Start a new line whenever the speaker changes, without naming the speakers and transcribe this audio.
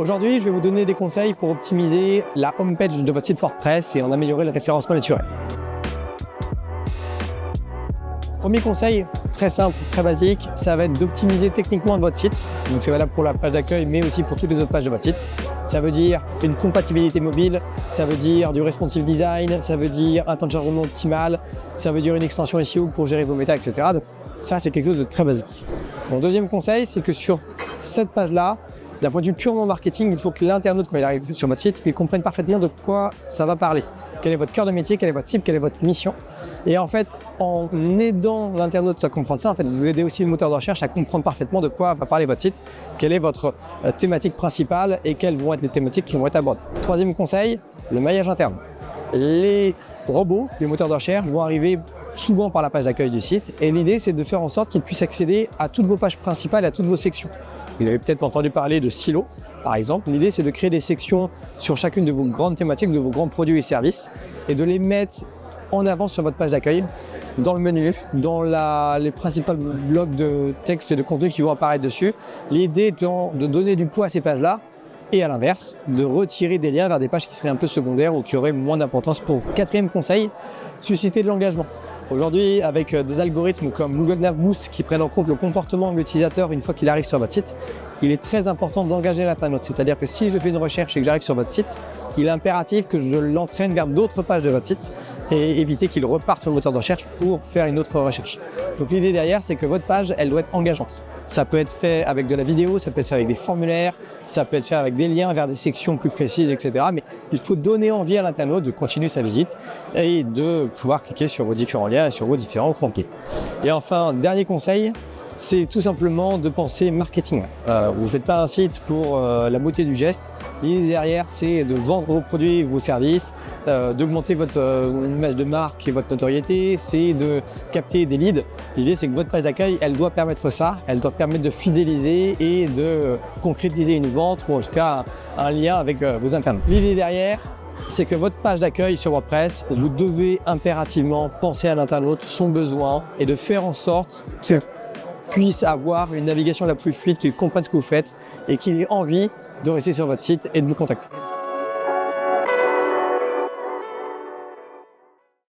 Aujourd'hui, je vais vous donner des conseils pour optimiser la homepage de votre site WordPress et en améliorer le référencement naturel. Premier conseil, très simple, très basique, ça va être d'optimiser techniquement votre site. Donc c'est valable pour la page d'accueil, mais aussi pour toutes les autres pages de votre site. Ça veut dire une compatibilité mobile, ça veut dire du responsive design, ça veut dire un temps de chargement optimal, ça veut dire une extension SEO pour gérer vos méta, etc. Donc ça, c'est quelque chose de très basique. Mon deuxième conseil, c'est que sur cette page-là, d'un point de vue purement marketing, il faut que l'internaute, quand il arrive sur votre site, il comprenne parfaitement de quoi ça va parler. Quel est votre cœur de métier, quelle est votre cible, quelle est votre mission. Et en fait, en aidant l'internaute à comprendre ça, en fait, vous aidez aussi le moteur de recherche à comprendre parfaitement de quoi va parler votre site, quelle est votre thématique principale et quelles vont être les thématiques qui vont être abordées. Troisième conseil, le maillage interne. Les robots, les moteurs de recherche vont arriver souvent par la page d'accueil du site et l'idée c'est de faire en sorte qu'ils puissent accéder à toutes vos pages principales et à toutes vos sections. Vous avez peut-être entendu parler de silos par exemple. L'idée c'est de créer des sections sur chacune de vos grandes thématiques, de vos grands produits et services et de les mettre en avant sur votre page d'accueil, dans le menu, dans les principaux blocs de texte et de contenu qui vont apparaître dessus. L'idée étant de donner du poids à ces pages-là et à l'inverse, de retirer des liens vers des pages qui seraient un peu secondaires ou qui auraient moins d'importance pour vous. Quatrième conseil, susciter de l'engagement. Aujourd'hui, avec des algorithmes comme Google Nav Boost qui prennent en compte le comportement de l'utilisateur une fois qu'il arrive sur votre site, il est très important d'engager l'internaute. C'est-à-dire que si je fais une recherche et que j'arrive sur votre site, il est impératif que je l'entraîne vers d'autres pages de votre site et éviter qu'il reparte sur le moteur de recherche pour faire une autre recherche. Donc l'idée derrière, c'est que votre page, elle doit être engageante. Ça peut être fait avec de la vidéo, ça peut être fait avec des formulaires, ça peut être fait avec des liens vers des sections plus précises, etc. Mais il faut donner envie à l'internaute de continuer sa visite et de pouvoir cliquer sur vos différents liens et sur vos différents contenus. Et enfin, dernier conseil, c'est tout simplement de penser marketing. Vous ne faites pas un site pour la beauté du geste. L'idée derrière, c'est de vendre vos produits et vos services, d'augmenter votre image de marque et votre notoriété, c'est de capter des leads. L'idée, c'est que votre page d'accueil, elle doit permettre ça, elle doit permettre de fidéliser et de concrétiser une vente ou en tout cas un lien avec vos internautes. L'idée derrière, c'est que votre page d'accueil sur WordPress, vous devez impérativement penser à l'internaute, son besoin et de faire en sorte que puisse avoir une navigation la plus fluide, qu'il comprenne ce que vous faites et qu'il ait envie de rester sur votre site et de vous contacter.